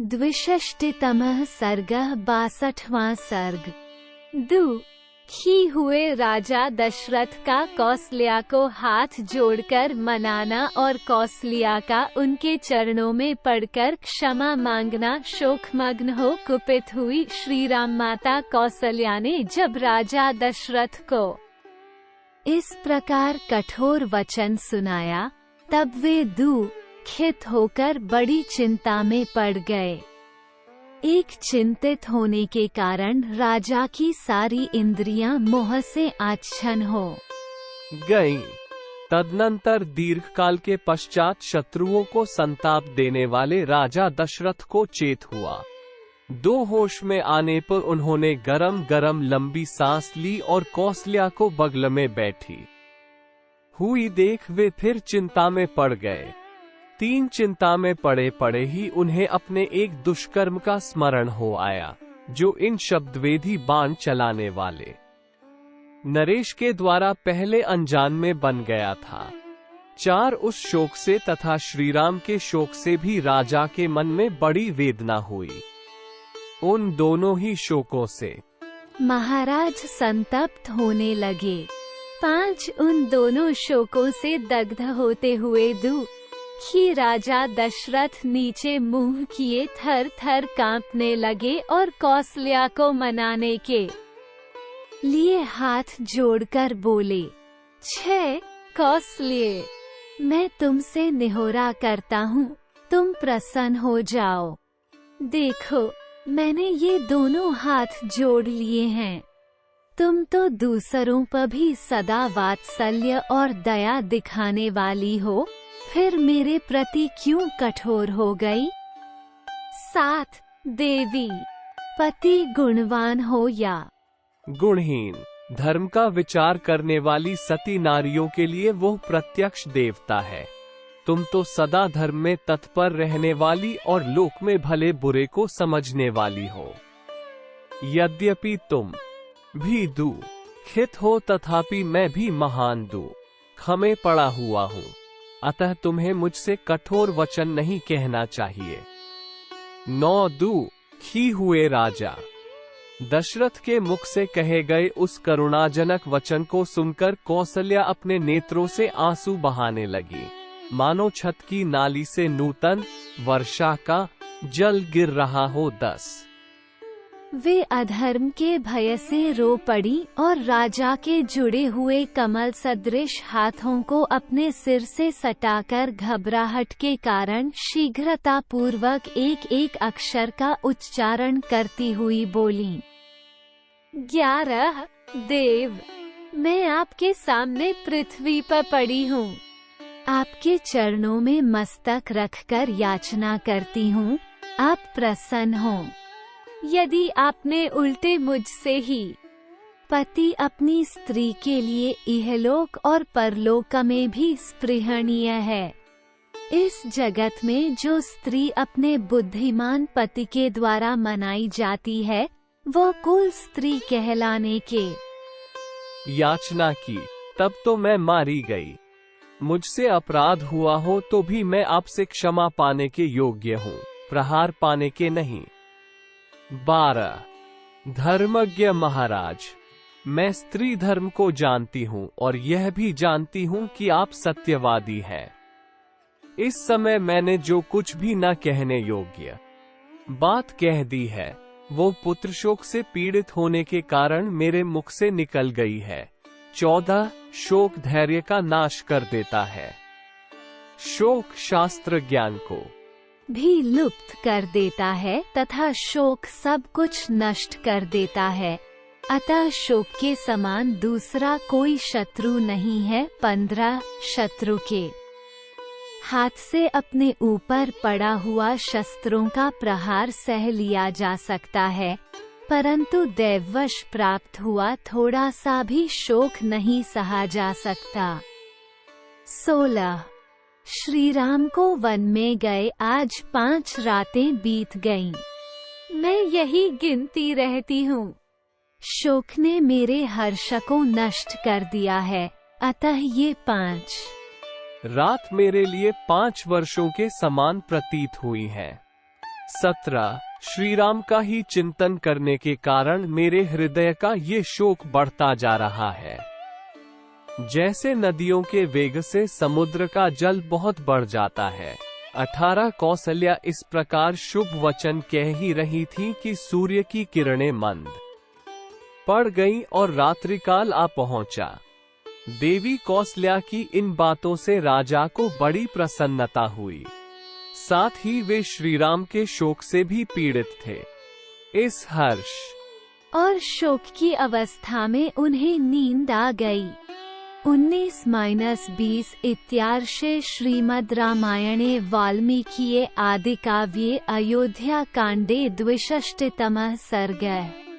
द्विषष्टितमः सर्गः 62वां सर्ग। दुखी हुए राजा दशरथ का कौसल्या को हाथ जोड़कर मनाना और कौसल्या का उनके चरणों में पड़कर क्षमा मांगना। शोकमग्न हो कुपित हुई श्री राम माता कौसल्या ने जब राजा दशरथ को इस प्रकार कठोर वचन सुनाया, तब वे दुखित होकर बड़ी चिंता में पड़ गए। एक चिंतित होने के कारण राजा की सारी इंद्रियां मोह से आच्छन्न हो गईं। तदनंतर दीर्घकाल के पश्चात शत्रुओं को संताप देने वाले राजा दशरथ को चेत हुआ। दो होश में आने पर उन्होंने गरम गरम लंबी सांस ली और कौसल्या को बगल में बैठी हुई देख वे फिर चिंता में पड़ गए। तीन चिंता में पड़े पड़े ही उन्हें अपने एक दुष्कर्म का स्मरण हो आया, जो इन शब्दवेदी बाण चलाने वाले नरेश के द्वारा पहले अनजान में बन गया था। चार उस शोक से तथा श्रीराम के शोक से भी राजा के मन में बड़ी वेदना हुई। उन दोनों ही शोकों से महाराज संतप्त होने लगे। 5 उन दोनों शोकों से दग्ध होते हुए दुखी राजा दशरथ नीचे मुंह किए थर थर कांपने लगे और कौसल्या को मनाने के लिए हाथ जोड़कर बोले, छे कौसल्ये, मैं तुमसे निहोरा करता हूँ, तुम प्रसन्न हो जाओ। देखो, मैंने ये दोनों हाथ जोड़ लिए हैं। तुम तो दूसरों पर भी सदा वात्सल्य और दया दिखाने वाली हो, फिर मेरे प्रति क्यों कठोर हो गई? 7 देवी, पति गुणवान हो या गुणहीन, धर्म का विचार करने वाली सती नारियों के लिए वो प्रत्यक्ष देवता है। तुम तो सदा धर्म में तत्पर रहने वाली और लोक में भले बुरे को समझने वाली हो। यद्यपि तुम भी दुखित हो, तथापि मैं भी महान दुख में पड़ा हुआ हूँ, अतः तुम्हें मुझसे कठोर वचन नहीं कहना चाहिए। 9 दुखी हुए राजा दशरथ के मुख से कहे गए उस करुणाजनक वचन को सुनकर कौसल्या अपने नेत्रों से आंसू बहाने लगी, मानो छत की नाली से नूतन वर्षा का जल गिर रहा हो। 10 वे अधर्म के भय से रो पड़ी और राजा के जुड़े हुए कमल सदृश हाथों को अपने सिर से सटाकर घबराहट के कारण शीघ्रता पूर्वक एक एक अक्षर का उच्चारण करती हुई बोली, 11 देव, मैं आपके सामने पृथ्वी पर पड़ी हूँ। आपके चरणों में मस्तक रखकर याचना करती हूँ, आप प्रसन्न हो। यदि आपने उल्टे मुझसे ही पति अपनी स्त्री के लिए इहलोक और परलोक में भी स्पृहणीय है। इस जगत में जो स्त्री अपने बुद्धिमान पति के द्वारा मनाई जाती है, वो कुल स्त्री कहलाने के याचना की, तब तो मैं मारी गई। मुझसे अपराध हुआ हो तो भी मैं आपसे क्षमा पाने के योग्य हूँ, प्रहार पाने के नहीं। 12 धर्मज्ञ महाराज, मैं स्त्री धर्म को जानती हूँ और यह भी जानती हूँ कि आप सत्यवादी हैं। इस समय मैंने जो कुछ भी न कहने योग्य बात कह दी है, वो पुत्र शोक से पीड़ित होने के कारण मेरे मुख से निकल गई है। 14 शोक धैर्य का नाश कर देता है। शोक शास्त्र ज्ञान को भी लुप्त कर देता है तथा शोक सब कुछ नष्ट कर देता है, अतः शोक के समान दूसरा कोई शत्रु नहीं है। 15 शत्रु के हाथ से अपने ऊपर पड़ा हुआ शस्त्रों का प्रहार सह लिया जा सकता है, परंतु दैववश प्राप्त हुआ थोड़ा सा भी शोक नहीं सहा जा सकता। 16 श्री राम को वन में गए आज 5 रातें बीत गईं। मैं यही गिनती रहती हूँ। शोक ने मेरे हर्ष को नष्ट कर दिया है, अतः ये 5 रात मेरे लिए 5 वर्षों के समान प्रतीत हुई है। 17 श्रीराम का ही चिंतन करने के कारण मेरे हृदय का ये शोक बढ़ता जा रहा है। जैसे नदियों के वेग से समुद्र का जल बहुत बढ़ जाता है। 18 कौसल्या इस प्रकार शुभ वचन कह ही रही थी कि सूर्य की किरणें मंद पड़ गईं और रात्रिकाल आ पहुंचा। देवी कौसल्या की इन बातों से राजा को बड़ी प्रसन्नता हुई। साथ ही वे श्रीराम के शोक से भी पीड़ित थे। इस हर्ष और शोक की अवस्था में उन्हें नींद आ गई। 19-20 इत्यार्षे श्रीमद् रामायणे वाल्मीकिये आदिकाव्ये अयोध्या कांडे 62तमः सर्गः।